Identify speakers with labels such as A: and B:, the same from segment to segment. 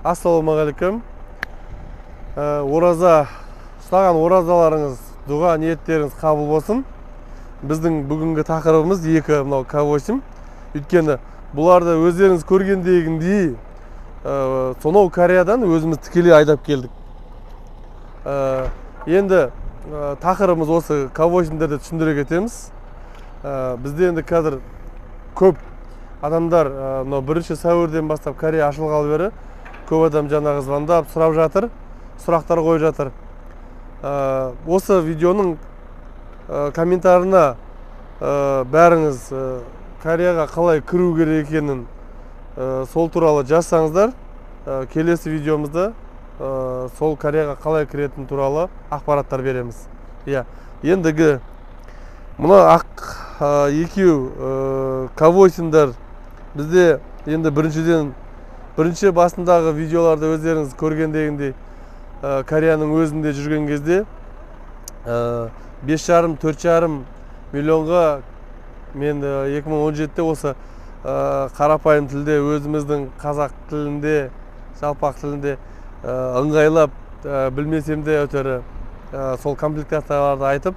A: Ассалаумағалейкум. Ораза ұстаған оразаларыңыз, дұға ниеттеріңіз қабыл болсын. Біздің бүгінгі тақырыбымыз екі мынау К8. Өйткені бұларды өздеріңіз көргендегіндей сонау Кореядан өзіміз тікелей айдап келдік. Енді тақырыбымыз осы К8-дерді түсіндіре кетеміз. Бізде енді қазір көп адамдар бірінші сәуірден бастап Корея ашылғалы бері көп адам жаңағы звондап сұрап жатыр, сұрақтар қойып жатыр. Осы видеоның комментарына бәріңіз Кореяға қалай кіру керек екенін сол туралы жазсаңыздар, келесі видеомызда сол Кореяға қалай кіретіні туралы ақпараттар береміз. Ендігі мына ақ екеу К8-дар бізде енді бірінші басындағы видеоларды өздеріңіз көргендегіндей Кореяның өзінде жүрген кезде 5,5-4,5 миллионға мен 2017-те осы қарапайым тілде өзіміздің қазақ тілінде, жалпақ тілінде ыңғайлап білмесем де өтері сол комплектацияларды айтып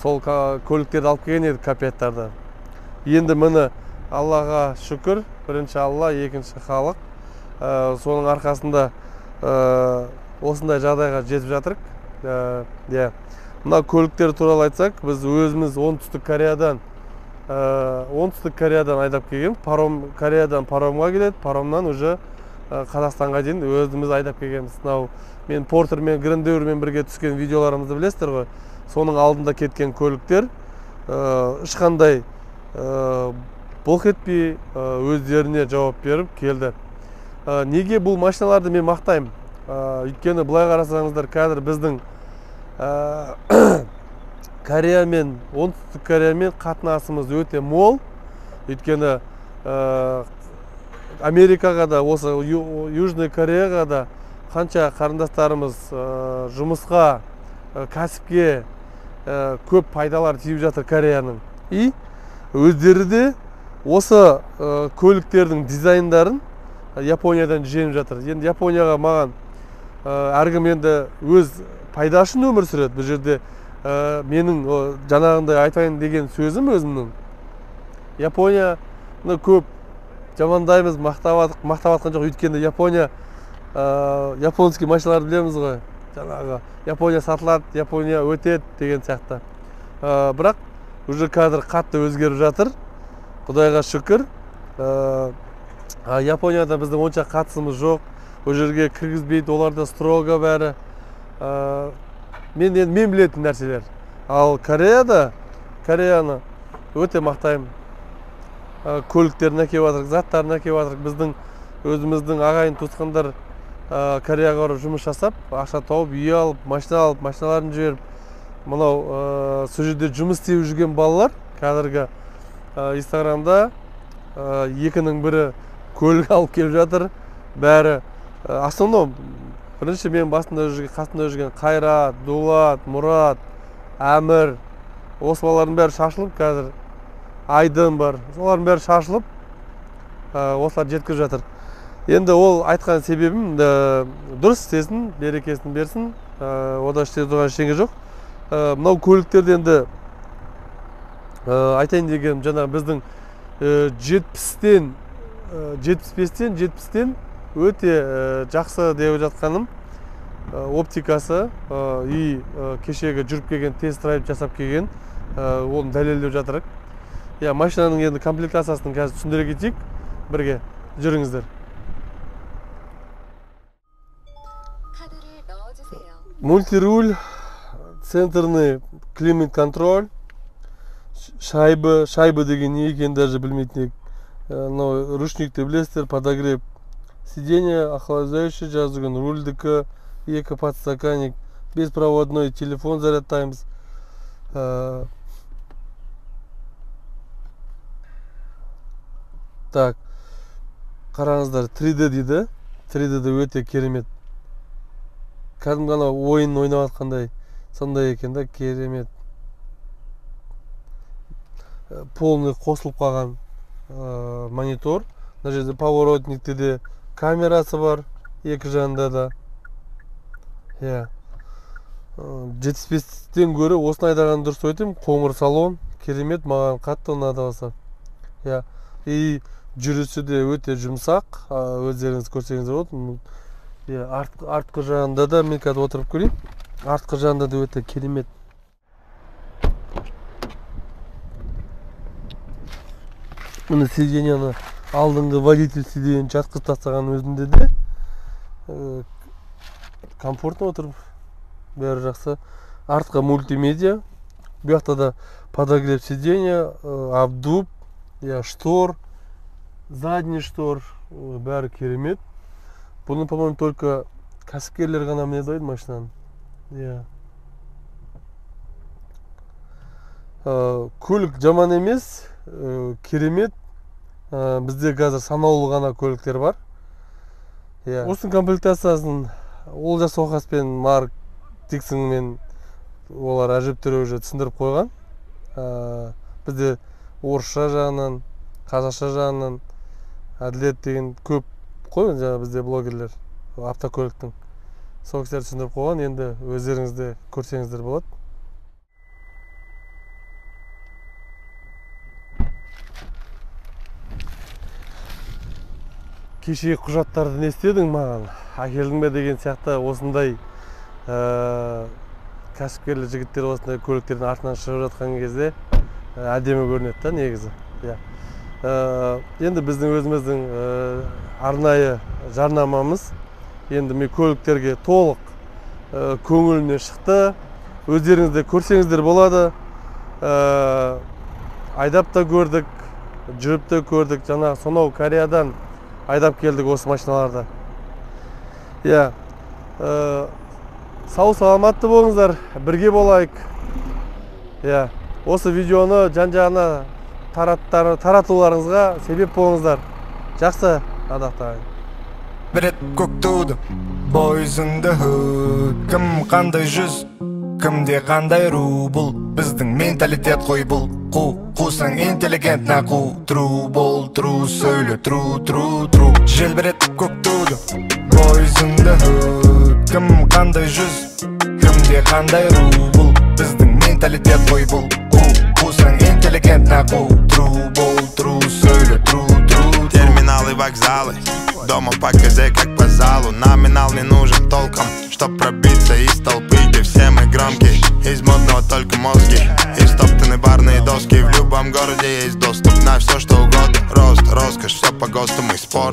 A: сол көліктерді алып келген едік К5-тарды. Енді міне Аллаға шүкір, бірінші Алла, екінші халық. Соның арқасында осындай жағдайға жетіп жатырық. Мына көліктер туралы айтсақ, біз өзіміз оңтүстік Кореядан айдап келген. Кореядан паромға келеді, паромнан уже Қазақстанға дейін өзіміз айдап келгенбіз. Мен Портермен, Грандеурмен бірге түскен видеоларымызды білесіздер ғой. Соның алдында кеткен көліктер ешқандай былқ етпей өздеріне жауап беріп келді. Неге бұл машиналарды мен мақтаймын? Өйткені былай қарасаңыздар, қазір біздің Кореямен, оңтүстік Кореямен қатынасымыз өте мол. Өйткені Америкаға да, осы Южный Кореяға да қанша қарындастарымыз жұмысқа, кәсіпке көп пайдалар тиіп жатыр Кореяның. И өздері де осы көліктердің дизайндарын Япониядан жеңіп жатыр. Енді Японияға маған әркім енді өз пайдашын өмір сүреді. Бұл жерде менің жаңағындай айтайын деген сөзім өзімнің. Японияны көп жамандаймыз, мақтаватқан жоқ. Өйткені Япония, японский машиналарды білеміз ғой. Жаңағы Япония сатылады, Япония өтеді деген сияқты. Бірақ уже қазір қатты өзгеріп жатыр. Құдайға шүкір. Японияда біздің онша қатысымыз жоқ. Ол жерге кіргізбейді, оларда строго бәрі. Мен білетін нәрселер. Ал Кореяны өте мақтаймын. Көліктерін әкеп жатырық, заттарын әкеп жатырық. Біздің өзіміздің ағайын туысқандар Кореяға барып жұмыс жасап, ақша тауып, үй алып, машина алып, машиналарын жіберіп, мынау сол жерде жұмыс істеп жүрген балалар қазіргі Инстаграмда екінің бірі көлік алып келіп жатыр. Бәрі основном бірінші мен қасында жүрген Қайрат, Дулат, Мұрат, Әмір, осы балалардың бәрі шашылып, қазір Айдын бар. Солардың бәрі шашылып, осылар жеткізіп жатыр. Енді ол айтқан себебім дұрыс істесін, берекесін берсін, ода істеп тұрған ештеңе жоқ. Мынау көліктерді енді айтайын дегенім, жаңа біздің 70-тен 70-тен өте жақсы деп жатқаным оптикасы и кешегі жүріп келген тест-драйв жасап келген, оны дәлелдеп жатырық. Машинаның енді комплектациясын қазір түсіндіре кетейік, бірге жүріңіздер. Мультируль, центрный климат-контроль, шайбы деген не екенін даже білмейтін ек. Ручникті білесіздер, подогрев сиденья, охлаждающий жазылған, рульдікі, екі подстаканник, беспроводной телефон зарядтаймыз. Так, қараңыздар, 3D дейді. 3D өте керемет. Кәдімгі ғана ойын ойнап атқандай, сондай екен да, керемет. Полный қосылып қалған монитор. Мына жерде поворотникте де камерасы бар. Екі жағында да. Иә. 75-тен көрі осыны айдаған дұрыс өйтем. Қоңыр салон, керемет, маған қатты ұнады осы. Иә. И жүрісі де өте жұмсақ. Өздеріңіз көрсеңіздер болады. Иә, артқы жағында да мен қазір отырып көрейін. Артқы жағында да өте керемет. Мына сиденьяны алдыңғы водитель сиденьяны жатқызып тастаған өзінде де комфортно отырып, бәрі жақсы. Артқа мультимедиа, bu жақта да подогрев сиденья, обдув, штор, задний штор, бәрі керемет. Бұны, по-моему, только кәсіпкерлер ғана міне дайды машинаны. Көлік жаман емес, керемет. Бізде қазір санаулы ғана көліктер бар. Осының комплектациясын Олжас Оқас пен Марк Диксонмен олар әжептәуір уже түсіндіріп қойған. Бізде орысша жағынан, қазақша жағынан әділет деген көп қой, бізде блогерлер автокөліктің. Сол кісілер түсіндіріп қойған, енді өздеріңізде көрсеңіздер болады. Кешегі құжаттарды не істедің маған? Әкелдің бе деген сияқты осындай кәсіпкерлі жігіттер осындай көліктердің артынан шығып жатқан кезде әдемі көрінеді да негізі. Енді біздің өзіміздің арнайы жарнамамыз енді мен көліктерге толық көңіліне шықты. Өздеріңізде көрсеңіздер болады. Айдап та көрдік, жүріп те көрдік. Жаңағы сонау Кореядан айдап келдік осы машиналарды. Сау саламатты болыңыздар, бірге болайық. Осы видеоны жан-жағына таратуларыңызға себеп болыңыздар. Жақсы, адақтағай.
B: Bir et көк туды, бойызыңды хүт. Кім қандай жүз, кімде қандай ру. Бұл біздің менталитет қой бұл. Қусаң интеллигент нақу. Тру бол, тру сөйле, тру. Желбірет көк туды, бойызыңды хүт. Кім қандай жүз, кімде қандай ру. Бұл біздің менталитет қой бұл. Қусаң интеллигент нақу. Тру бол, тру сөйле, тру.
C: Терминалы, вокзалы, дома по КЗ как по залу. Номинал не нужен толком, чтоб пробиться из толпы, где все мы громкие. Из модного только мозги и стоптаны барные доски. В любом городе есть доступ на все что угодно. Рост, роскошь, все по ГОСТу, мы спорт.